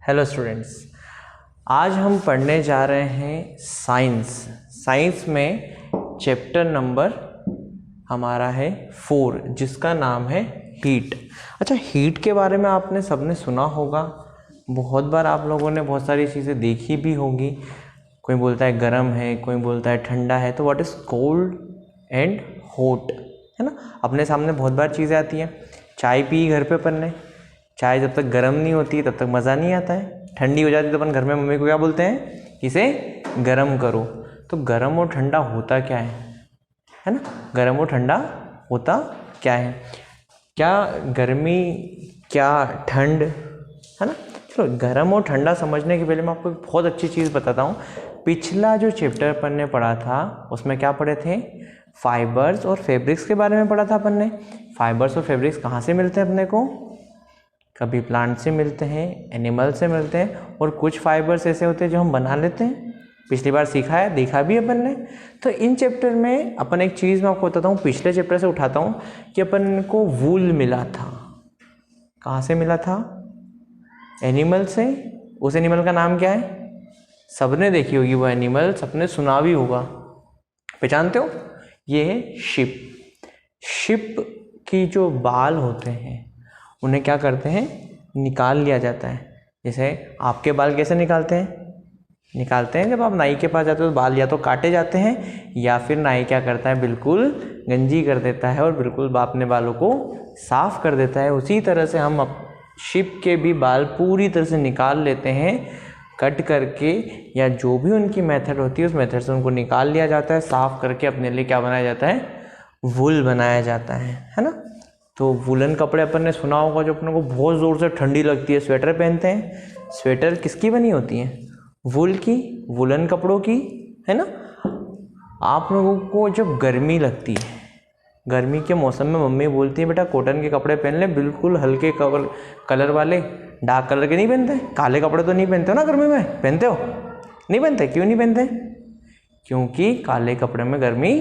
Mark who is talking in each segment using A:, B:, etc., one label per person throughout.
A: Hello students, आज हम पढ़ने जा रहे हैं साइंस में चैप्टर नंबर हमारा है 4 जिसका नाम है हीट। अच्छा, हीट के बारे में आपने सबने सुना होगा, बहुत बार आप लोगों ने बहुत सारी चीज़ें देखी भी होंगी। कोई बोलता है गर्म है, कोई बोलता है ठंडा है। तो what is cold and hot, है ना। अपने सामने बहुत बार चीज़ें आती हैं। चाय पी घर पे अपन ने, चाय जब तक गर्म नहीं होती तब तक मज़ा नहीं आता है। ठंडी हो जाती तो अपन घर में मम्मी को क्या बोलते हैं, इसे गर्म करो। तो गर्म और ठंडा होता क्या है ना। गर्म और ठंडा होता क्या है, क्या गर्मी, क्या ठंड, है ना। चलो, गर्म और ठंडा समझने के पहले मैं आपको एक बहुत अच्छी चीज़ बताता हूँ। पिछला जो चैप्टर अपन ने पढ़ा था उसमें क्या पढ़े थे, फाइबर्स और फैब्रिक्स के बारे में पढ़ा था अपन ने। फाइबर्स और फैब्रिक्स कहाँ से मिलते हैं अपने को, कभी प्लांट से मिलते हैं, एनिमल से मिलते हैं, और कुछ फाइबर्स ऐसे होते हैं जो हम बना लेते हैं। पिछली बार सीखा है, देखा भी अपन ने। तो इन चैप्टर में अपन एक चीज़ मैं आपको बताता हूँ, पिछले चैप्टर से उठाता हूँ कि अपन को वूल मिला था। कहाँ से मिला था, एनिमल से। उस एनिमल का नाम क्या है, सबने देखी होगी वो एनिमल, सबने सुना भी होगा, पहचानते हो। ये है शिप। शिप की जो बाल होते हैं उन्हें क्या करते हैं, निकाल लिया जाता है। जैसे आपके बाल कैसे निकालते हैं, जब आप नाई के पास जाते हो तो बाल या तो काटे जाते हैं या फिर नाई क्या करता है, बिल्कुल गंजी कर देता है और बिल्कुल अपने बालों को साफ कर देता है। उसी तरह से हम शिप के भी बाल पूरी तरह से निकाल लेते हैं, कट करके, या जो भी उनकी मेथड होती है उस मेथड से उनको निकाल लिया जाता है। साफ करके अपने लिए क्या बनाया जाता है, वूल बनाया जाता है ना। तो वुलन कपड़े अपन ने सुना होगा, जो अपने को बहुत ज़ोर से ठंडी लगती है, स्वेटर पहनते हैं। स्वेटर किसकी बनी होती है, वूल की, वुलन कपड़ों की, है ना। आप लोगों को जब गर्मी लगती है, गर्मी के मौसम में मम्मी बोलती है बेटा कॉटन के कपड़े पहन ले, बिल्कुल हल्के कलर वाले, डार्क कलर के नहीं पहनते। काले कपड़े तो नहीं पहनते हो ना गर्मी में, पहनते हो, नहीं पहनते। क्यों नहीं पहनते, क्योंकि काले कपड़े में गर्मी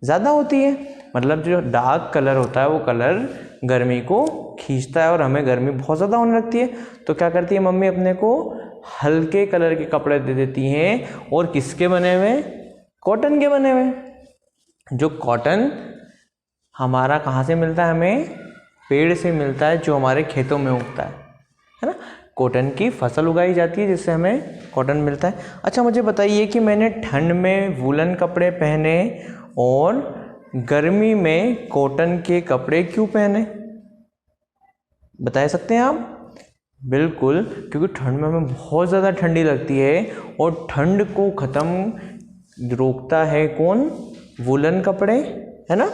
A: ज़्यादा होती है। मतलब जो डार्क कलर होता है वो कलर गर्मी को खींचता है और हमें गर्मी बहुत ज़्यादा होने लगती है। तो क्या करती है मम्मी, अपने को हल्के कलर के कपड़े दे देती हैं। और किसके बने हुए, कॉटन के बने हुए। जो कॉटन हमारा कहाँ से मिलता है, हमें पेड़ से मिलता है, जो हमारे खेतों में उगता है ना। कॉटन की फसल उगाई जाती है जिससे हमें कॉटन मिलता है। अच्छा, मुझे बताइए कि मैंने ठंड में वूलन कपड़े पहने और गर्मी में कॉटन के कपड़े क्यों पहने, बता सकते हैं आप। बिल्कुल, क्योंकि ठंड में हमें बहुत ज़्यादा ठंडी लगती है और ठंड को ख़त्म रोकता है कौन, वूलन कपड़े, है ना।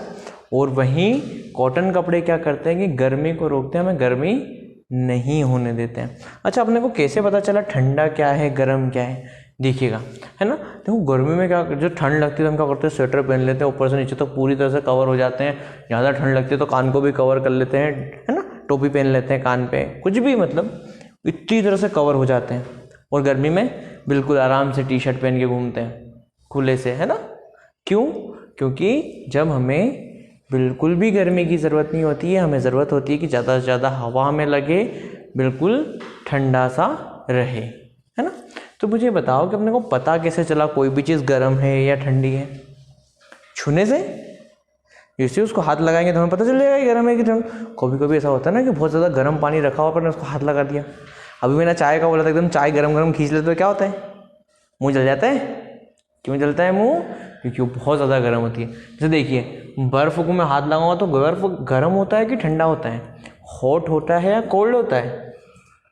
A: और वहीं कॉटन कपड़े क्या करते हैं कि गर्मी को रोकते हैं, हमें गर्मी नहीं होने देते हैं। अच्छा, अपने को कैसे पता चला ठंडा क्या है गर्म क्या है, देखिएगा, है ना। देखो, गर्मी में क्या, जो ठंड लगती है तो हम क्या करते हैं, स्वेटर पहन लेते हैं, ऊपर से नीचे तक पूरी तरह से कवर हो जाते हैं। ज़्यादा ठंड लगती है तो कान को भी कवर कर लेते हैं, है ना, टोपी पहन लेते हैं कान पे, कुछ भी, मतलब इतनी तरह से कवर हो जाते हैं। और गर्मी में बिल्कुल आराम से टी शर्ट पहन के घूमते हैं खुले से, है ना। क्यों, क्योंकि जब हमें बिल्कुल भी गर्मी की ज़रूरत नहीं होती है, हमें ज़रूरत होती है कि ज़्यादा से ज़्यादा हवा में लगे, बिल्कुल ठंडा सा रहे, है ना। तो मुझे बताओ कि अपने को पता कैसे चला कोई भी चीज़ गर्म है या ठंडी है, छूने से। जैसे उसको हाथ लगाएंगे तो हमें पता चल जाएगा कि गर्म है कि ठंड। कभी कभी ऐसा होता है ना कि बहुत ज़्यादा गर्म पानी रखा हुआ पर उसको हाथ लगा दिया। अभी मैंने चाय का बोला था, एकदम चाय गरम खींच लेते तो क्या होता है, मुँह जल जाता है। क्यों जलता है मुँह, क्योंकि वो बहुत ज़्यादा गर्म होती है। जैसे देखिए, बर्फ़ को मैं हाथ लगाऊंगा तो बर्फ़ गर्म होता है कि ठंडा होता है, हॉट होता है या कोल्ड होता है।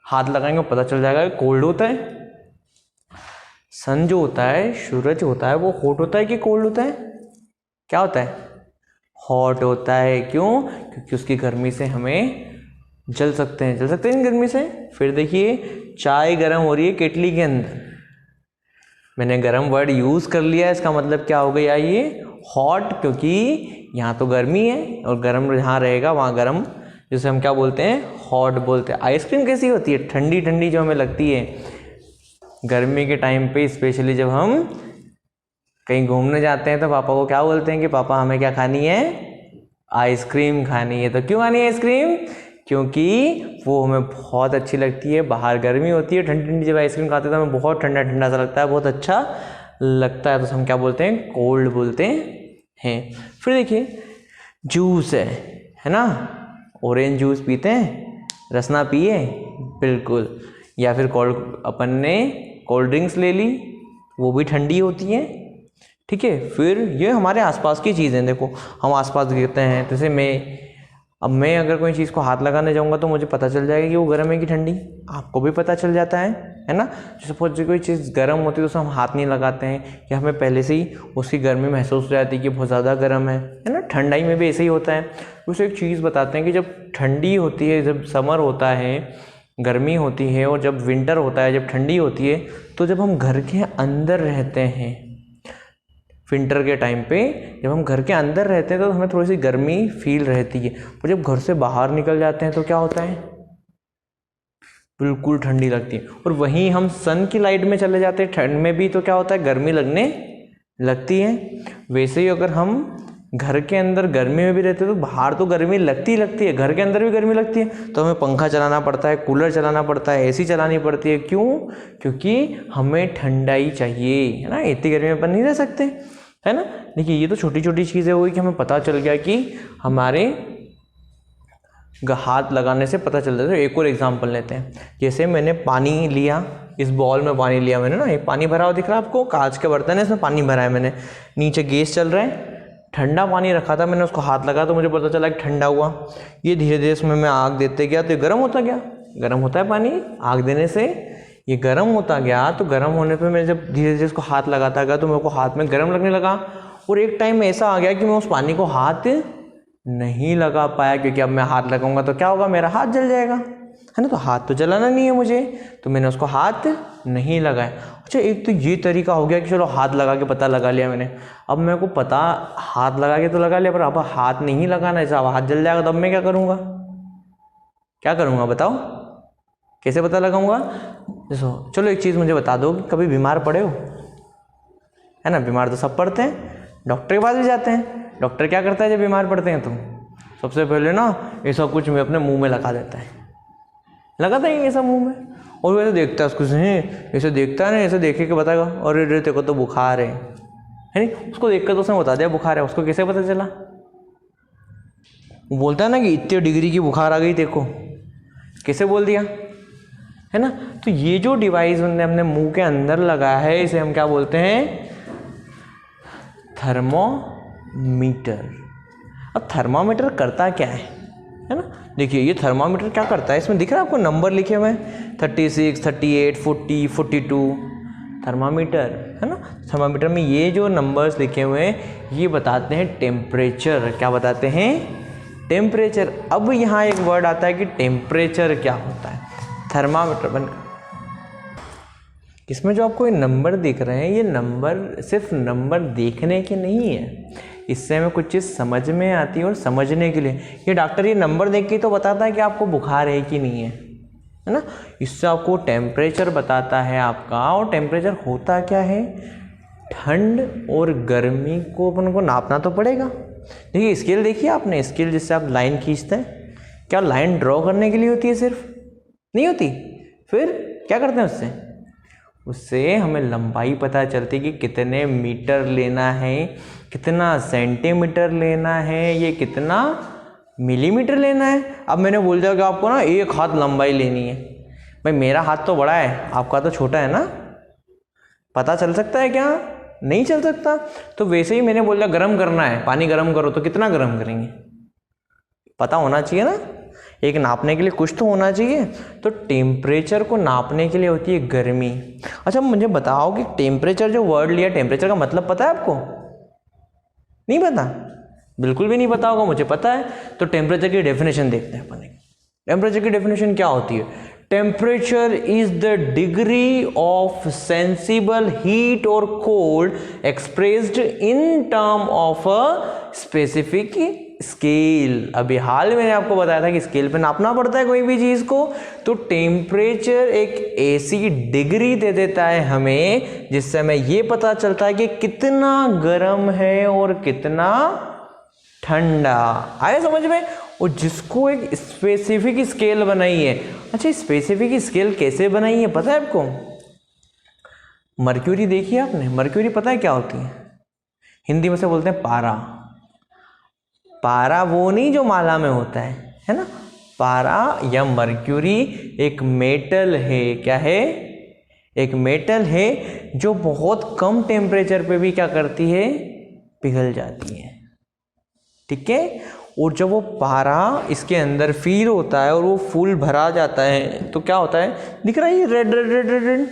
A: हाथ लगाएंगे पता चल जाएगा कोल्ड होता है। सन जो होता है, सूरज होता है, वो हॉट होता है कि कोल्ड होता है, क्या होता है, हॉट होता है। क्यों, क्योंकि उसकी गर्मी से हमें जल सकते हैं गर्मी से। फिर देखिए, चाय गर्म हो रही है केटली के अंदर, मैंने गर्म वर्ड यूज़ कर लिया, इसका मतलब क्या हो गया, ये हॉट, क्योंकि यहाँ तो गर्मी है और गर्म जहाँ रहेगा वहाँ गर्म, जिसे हम क्या बोलते हैं, हॉट बोलते हैं। आइसक्रीम कैसी होती है, ठंडी ठंडी जो हमें लगती है गर्मी के टाइम पे, स्पेशली जब हम कहीं घूमने जाते हैं तो पापा को क्या बोलते हैं कि पापा हमें क्या खानी है, आइसक्रीम खानी है। तो क्यों खानी है आइसक्रीम, क्योंकि वो हमें बहुत अच्छी लगती है। बाहर गर्मी होती है, ठंडी ठंडी जब आइसक्रीम खाते हैं तो हमें बहुत ठंडा ठंडा सा लगता है, बहुत अच्छा लगता है, तो हम क्या बोलते हैं, कोल्ड बोलते हैं। फिर देखिए जूस है ना, ऑरेंज जूस पीते हैं, रसना पिए बिल्कुल, या फिर अपन ने कोल्ड ड्रिंक्स ले ली, वो भी ठंडी होती हैं, ठीक है। फिर ये हमारे आसपास की चीज़ें, देखो हम आसपास देखते हैं, जैसे मैं अगर कोई चीज़ को हाथ लगाने जाऊंगा तो मुझे पता चल जाएगा कि वो गर्म है कि ठंडी, आपको भी पता चल जाता है ना। सपोज कोई चीज़ गर्म होती है तो उसे हम हाथ नहीं लगाते हैं, या हमें पहले से ही उसकी गर्मी महसूस हो जाती है कि बहुत ज़्यादा गर्म है ना। ठंडाई में भी ऐसे ही होता है। उसे एक चीज़ बताते हैं कि जब ठंडी होती है, जब समर होता है गर्मी होती है, और जब विंटर होता है जब ठंडी होती है, तो जब हम घर के अंदर रहते हैं विंटर के टाइम पे, जब हम घर के अंदर रहते हैं तो हमें थोड़ी सी गर्मी फील रहती है, पर जब घर से बाहर निकल जाते हैं तो क्या होता है, बिल्कुल ठंडी लगती है। और वहीं हम सन की लाइट में चले जाते हैं ठंड में भी, तो क्या होता है, गर्मी लगने लगती है। वैसे ही अगर हम घर के अंदर गर्मी में भी रहते हैं तो बाहर तो गर्मी लगती ही लगती है, घर के अंदर भी गर्मी लगती है, तो हमें पंखा चलाना पड़ता है, कूलर चलाना पड़ता है, एसी चलानी पड़ती है। क्यों? क्योंकि हमें ठंडाई चाहिए, है ना। इतनी गर्मी में अपन नहीं रह सकते, है ना। देखिए ये तो छोटी छोटी चीज़ें हुई कि हमें पता चल गया कि हमारे हाथ लगाने से पता चल जाता है। एक और एग्जांपल लेते हैं, जैसे मैंने पानी लिया, इस बॉल में पानी लिया मैंने ना, ये पानी भरा हुआ दिख रहा है आपको, कांच के बर्तन है, इसमें पानी भरा है मैंने, नीचे गैस चल रहा है, ठंडा पानी रखा था, मैंने उसको हाथ लगा तो मुझे पता चला कि ठंडा हुआ। ये धीरे धीरे इसमें मैं आग देते गया तो ये गर्म होता गया, गर्म होता है पानी आग देने से, ये गर्म होता गया। तो गर्म होने पे मैं जब धीरे धीरे इसको हाथ लगाता गया तो मेरे को हाथ में गर्म लगने लगा, और एक टाइम ऐसा आ गया कि मैं उस पानी को हाथ नहीं लगा पाया, क्योंकि अब मैं हाथ लगाऊंगा तो क्या होगा, मेरा हाथ जल जाएगा, है ना। तो हाथ तो जलाना नहीं है मुझे, तो मैंने उसको हाथ नहीं लगाया। अच्छा, एक तो ये तरीका हो गया कि चलो हाथ लगा के पता लगा लिया मैंने। अब मेरे को पता हाथ लगा के तो लगा लिया, पर अब हाथ नहीं लगाना, ऐसा हाथ जल जाएगा, तो अब मैं क्या करूँगा, क्या करूँगा बताओ, कैसे पता लगाऊंगा। देखो चलो एक चीज़ मुझे बता दो, कभी बीमार पड़े हो, है ना। बीमार तो सब पड़ते हैं, डॉक्टर के पास भी जाते हैं। डॉक्टर क्या करता है जब बीमार पड़ते हैं तो सबसे पहले ना ऐसा कुछ में अपने मुंह में लगा देता है, लगाता है ऐसा मुंह में, और वैसे देखता है उसको, ऐसे देखता है ना, ऐसे देखे के बताएगा और तेरे को तो बुखार है नहीं, उसको देख कर तो उसने बता दिया बुखार है। उसको कैसे पता चला, वो बोलता है ना कि इतने डिग्री की बुखार आ गई देखो, कैसे बोल दिया, है ना। तो ये जो डिवाइस हमने अपने मुंह के अंदर लगाया है, इसे हम क्या बोलते हैं, थर्मोमीटर। अब थर्मामीटर करता क्या है ना। देखिए ये थर्मामीटर क्या करता है, इसमें दिख रहा है आपको नंबर लिखे हुए हैं 36, 38, 40, 42, थर्मामीटर, है ना। थर्मामीटर में ये जो नंबर्स लिखे हुए हैं ये बताते हैं टेम्परेचर। क्या बताते हैं, टेम्परेचर। अब यहाँ एक वर्ड आता है कि टेम्परेचर क्या होता है, थर्मामीटर बनकर। इसमें जो आपको ये नंबर दिख रहे हैं, ये नंबर सिर्फ नंबर देखने के नहीं है, इससे हमें कुछ चीज़ समझ में आती है, और समझने के लिए ये डॉक्टर ये नंबर देख के तो बताता है कि आपको बुखार है कि नहीं है ना। इससे आपको टेम्परेचर बताता है आपका। और टेम्परेचर होता क्या है, ठंड और गर्मी को अपन को नापना तो पड़ेगा। देखिए स्केल देखिए आपने, स्केल जिससे आप लाइन खींचते हैं, क्या लाइन ड्रॉ करने के लिए होती है सिर्फ, नहीं होती। फिर क्या करते हैं उससे हमें लंबाई पता चलती है कि कितने मीटर लेना है, कितना सेंटीमीटर लेना है, ये कितना मिलीमीटर लेना है। अब मैंने बोल दिया कि आपको ना एक हाथ लंबाई लेनी है, भाई मेरा हाथ तो बड़ा है, आपका तो छोटा है ना, पता चल सकता है क्या, नहीं चल सकता। तो वैसे ही मैंने बोल दिया गर्म करना है, पानी गर्म करो, तो कितना गर्म करेंगे, पता होना चाहिए ना, एक नापने के लिए कुछ तो होना चाहिए। तो टेम्परेचर को नापने के लिए होती है गर्मी। अच्छा मुझे बताओ कि टेम्परेचर जो वर्ड लिया, टेम्परेचर का मतलब पता है आपको, नहीं पता, बिल्कुल भी नहीं पता होगा, मुझे पता है। तो टेम्परेचर की डेफिनेशन देखते हैं अपन। टेम्परेचर की डेफिनेशन क्या होती है, temperature is the degree of sensible heat और cold expressed in term of a specific scale. अभी हाल में मैंने आपको बताया था कि स्केल पे नापना पड़ता है कोई भी चीज को। तो टेम्परेचर एक ऐसी डिग्री दे देता है हमें जिससे हमें ये पता चलता है कि कितना गर्म है और कितना ठंडा। आए समझ में। और जिसको एक स्पेसिफिक स्केल बनाई है। अच्छा, स्पेसिफिक स्केल कैसे बनाई है पता है आपको? मर्क्यूरी देखिए आपने, मर्क्यूरी पता है क्या होती है? हिंदी में से बोलते हैं पारा। पारा वो नहीं जो माला में होता है ना? पारा या मर्क्यूरी एक मेटल है। क्या है? एक मेटल है जो बहुत कम टेम्परेचर पे भी क्या करती है? पिघल जाती है। ठीक है। और जब वो पारा इसके अंदर फील होता है और वो फुल भरा जाता है तो क्या होता है? दिख रहा है ये red red red red red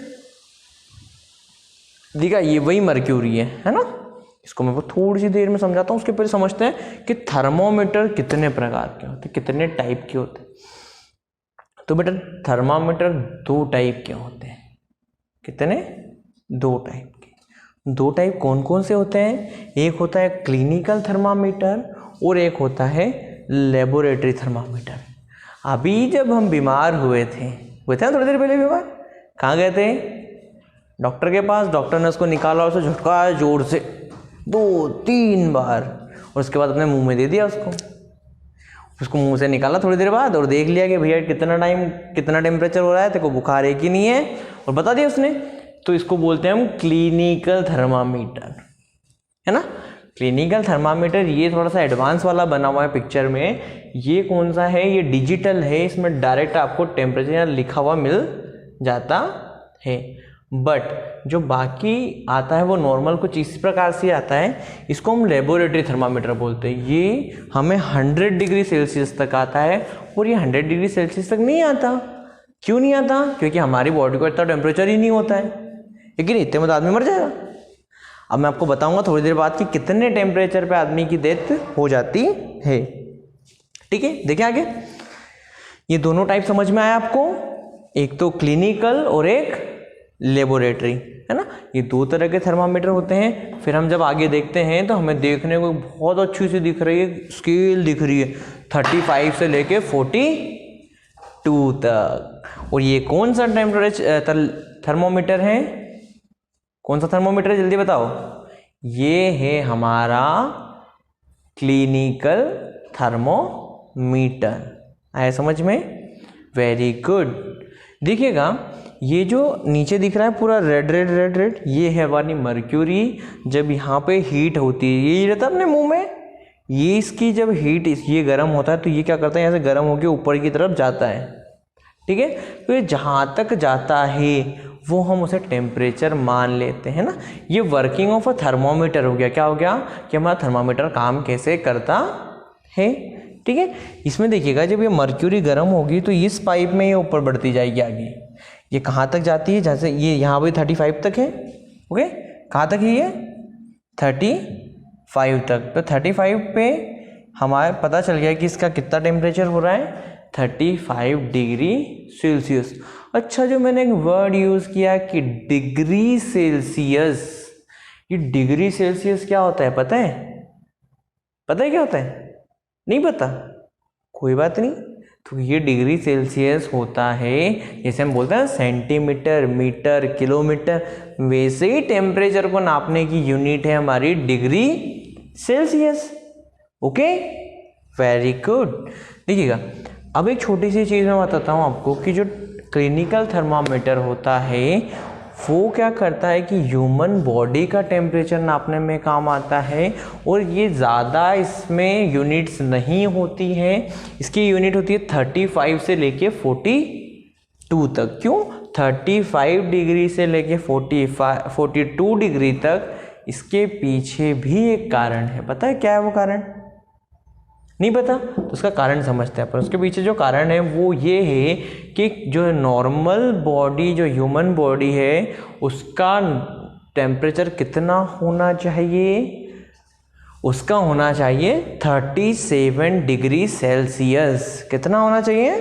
A: दिखा, ये वही मर्क्यूरी है ना? इसको मैं थोड़ी सी देर में समझाता हूँ। उसके पहले समझते हैं कि थर्मोमीटर कितने प्रकार के होते हैं, कितने टाइप के होते हैं। तो बेटा थर्मामीटर 2 टाइप के होते हैं। कितने? 2 टाइप के। 2 टाइप कौन कौन से होते हैं? एक होता है क्लिनिकल थर्मामीटर और एक होता है लेबोरेटरी थर्मामीटर। अभी जब हम बीमार हुए थे ना थोड़ी देर पहले बीमार, कहाँ गए थे? डॉक्टर के पास। डॉक्टर ने उसको निकाला और उसे झटकाया जोर से 2-3 बार और उसके बाद अपने मुंह में दे दिया उसको मुंह से निकाला थोड़ी देर बाद और देख लिया कि भैया कितना टेम्परेचर हो रहा है, तेरे को बुखार है कि नहीं है, और बता दिया उसने। तो इसको बोलते हैं हम क्लिनिकल थर्मामीटर, है ना? क्लिनिकल थर्मामीटर ये थोड़ा सा एडवांस वाला बना हुआ है पिक्चर में। ये कौन सा है? ये डिजिटल है। इसमें डायरेक्ट आपको टेम्परेचर लिखा हुआ मिल जाता है। बट जो बाकी आता है वो नॉर्मल कुछ इस प्रकार से आता है। इसको हम लेबोरेटरी थर्मामीटर बोलते हैं। ये हमें 100 डिग्री सेल्सियस तक आता है और ये 100 डिग्री सेल्सियस तक नहीं आता। क्यों नहीं आता? क्योंकि हमारी बॉडी को इतना टेम्परेचर ही नहीं होता है, लेकिन इतने में तो आदमी मर जाएगा। अब मैं आपको बताऊंगा थोड़ी देर बाद कि कितने टेम्परेचर पे आदमी की डेथ हो जाती है। ठीक है, देखिए आगे। ये दोनों टाइप समझ में आया आपको? एक तो क्लिनिकल और एक लेबोरेटरी, है ना? ये 2 तरह के थर्मामीटर होते हैं। फिर हम जब आगे देखते हैं तो हमें देखने को बहुत अच्छी सी दिख रही है, स्केल दिख रही है 35 से लेके 42 तक। और ये कौन सा टेम्परेचर थर्मोमीटर है? कौन सा थर्मोमीटर है जल्दी बताओ? ये है हमारा क्लिनिकल थर्मोमीटर। आया समझ में? Very good. देखिएगा ये जो नीचे दिख रहा है पूरा रेड रेड रेड रेड, ये है हमारी मर्क्यूरी। जब यहाँ पे हीट होती है, ये रहता है अपने मुंह में, ये इसकी जब हीट ये गर्म होता है तो ये क्या करता है? यहाँ से गर्म होकर ऊपर की तरफ जाता है। ठीक है, तो ये जहाँ तक जाता है वो हम उसे टेम्परेचर मान लेते हैं ना। ये वर्किंग ऑफ अ थर्मोमीटर हो गया। क्या हो गया? कि हमारा थर्मोमीटर काम कैसे करता है। ठीक है, इसमें देखिएगा जब ये मर्क्यूरी गर्म होगी तो इस पाइप में ये ऊपर बढ़ती जाएगी आगे। ये कहाँ तक जाती है? जैसे ये यहाँ पे 35 तक है। ओके, कहाँ तक है ये? 35 तक। तो 35 पे हमारे पता चल गया कि इसका कितना टेम्परेचर हो रहा है? 35 डिग्री सेल्सियस। अच्छा, जो मैंने एक वर्ड यूज़ किया कि डिग्री सेल्सियस, ये डिग्री सेल्सियस क्या होता है पता है? पता है क्या होता है? नहीं पता? कोई बात नहीं। तो ये डिग्री सेल्सियस होता है, जैसे हम बोलते हैं सेंटीमीटर, मीटर, किलोमीटर, वैसे ही टेम्परेचर को नापने की यूनिट है हमारी degree Celsius. Okay, very good. देखिएगा अब एक छोटी सी चीज़ मैं बताता हूँ आपको कि जो क्लिनिकल थर्मामीटर होता है वो क्या करता है कि ह्यूमन बॉडी का टेम्परेचर नापने में काम आता है। और ये ज़्यादा इसमें यूनिट्स नहीं होती हैं। इसकी यूनिट होती है 35 से लेके 42 तक। क्यों? 35 डिग्री से लेके 42 डिग्री तक। इसके पीछे भी एक कारण है। पता है क्या है वो कारण? नहीं पता? तो उसका कारण समझते हैं। पर उसके पीछे जो कारण है वो ये है कि जो नॉर्मल बॉडी, जो ह्यूमन बॉडी है, उसका टेम्परेचर कितना होना चाहिए? उसका होना चाहिए 37 डिग्री सेल्सियस। कितना होना चाहिए?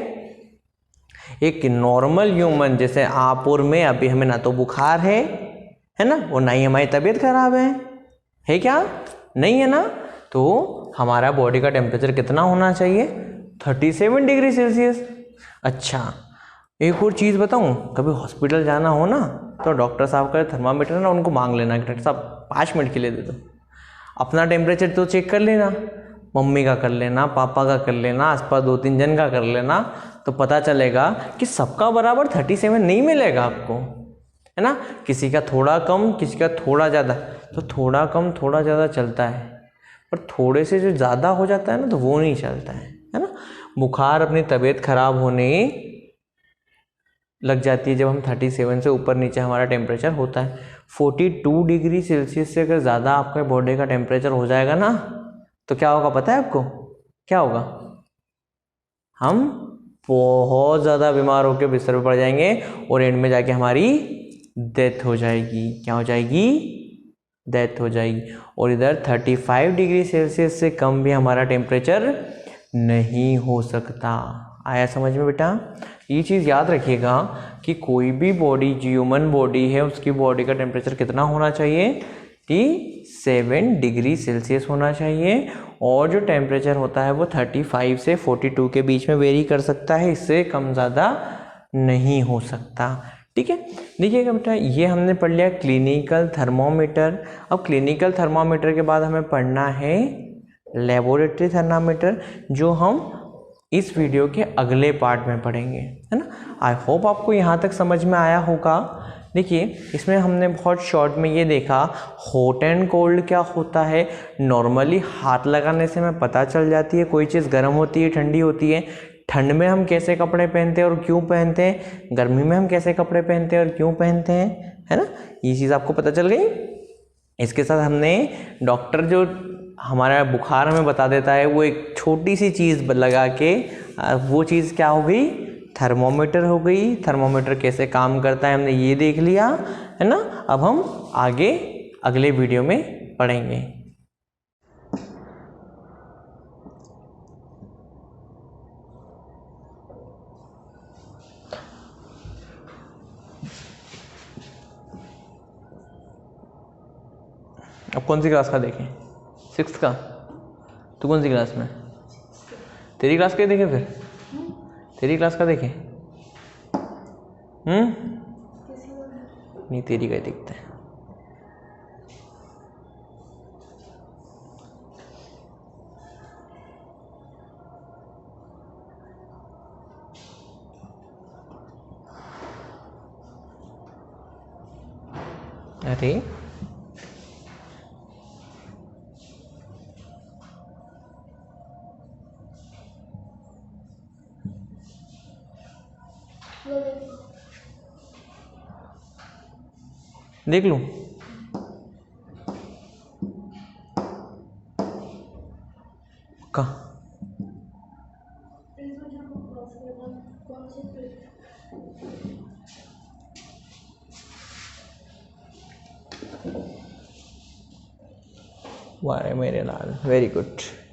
A: एक नॉर्मल ह्यूमन जैसे आप और मैं, अभी हमें ना तो बुखार है ना, और ना ही हमारी तबीयत खराब है क्या? नहीं है ना। तो हमारा बॉडी का टेम्परेचर कितना होना चाहिए? 37 डिग्री सेल्सियस। अच्छा, एक और चीज़ बताऊं, कभी हॉस्पिटल जाना हो ना तो डॉक्टर साहब का थर्मामीटर ना उनको मांग लेना कि डॉक्टर साहब 5 मिनट के लिए दे दो, अपना टेम्परेचर तो चेक कर लेना। मम्मी का कर लेना, पापा का कर लेना, आसपास 2-3 जन का कर लेना, तो पता चलेगा कि सबका बराबर 37 नहीं मिलेगा आपको, है ना। किसी का थोड़ा कम, किसी का थोड़ा ज़्यादा, तो थोड़ा कम थोड़ा ज़्यादा चलता है, पर थोड़े से जो ज़्यादा हो जाता है ना तो वो नहीं चलता है ना। बुखार अपनी तबीयत खराब होने लग जाती है जब हम 37 से ऊपर नीचे हमारा टेम्परेचर होता है। 42 डिग्री सेल्सियस से अगर ज़्यादा आपके बॉडी का टेम्परेचर हो जाएगा ना तो क्या होगा पता है आपको? क्या होगा? हम बहुत ज़्यादा बीमार होकर बिस्तर पर पड़ जाएंगे और एंड में जाके हमारी डेथ हो जाएगी। क्या हो जाएगी? डेथ हो जाएगी। और इधर 35 डिग्री सेल्सियस से कम भी हमारा टेम्परेचर नहीं हो सकता। आया समझ में बेटा? ये चीज़ याद रखिएगा कि कोई भी बॉडी, जो ह्यूमन बॉडी है, उसकी बॉडी का टेम्परेचर कितना होना चाहिए? 37 डिग्री सेल्सियस होना चाहिए। और जो टेम्परेचर होता है वो 35 से 42 के बीच में वेरी कर सकता है, इससे कम ज़्यादा नहीं हो सकता। ठीक है, देखिएगा बेटा, ये हमने पढ़ लिया क्लिनिकल थर्मोमीटर। अब क्लिनिकल थर्मोमीटर के बाद हमें पढ़ना है लेबोरेटरी थर्मामीटर, जो हम इस वीडियो के अगले पार्ट में पढ़ेंगे, है ना। आई होप आपको यहाँ तक समझ में आया होगा। देखिए, इसमें हमने बहुत शॉर्ट में ये देखा हॉट एंड कोल्ड क्या होता है। नॉर्मली हाथ लगाने से हमें पता चल जाती है कोई चीज़ गर्म होती है, ठंडी होती है। ठंड में हम कैसे कपड़े पहनते हैं और क्यों पहनते हैं, गर्मी में हम कैसे कपड़े पहनते हैं और क्यों पहनते हैं, है ना। ये चीज़ आपको पता चल गई। इसके साथ हमने डॉक्टर जो हमारा बुखार हमें बता देता है, वो एक छोटी सी चीज़ लगा के, वो चीज़ क्या हो गई? थर्मोमीटर हो गई। थर्मोमीटर कैसे काम करता है हमने ये देख लिया, है ना। अब हम आगे अगले वीडियो में पढ़ेंगे। अब कौन सी क्लास का देखें? 6th का। तू कौन सी क्लास में? तेरी क्लास का देखें फिर? तेरी क्लास का देखें? नहीं, तेरी का दिखता है। अरे देख लूं? कहाँ? वाह मेरे लाल, वेरी गुड।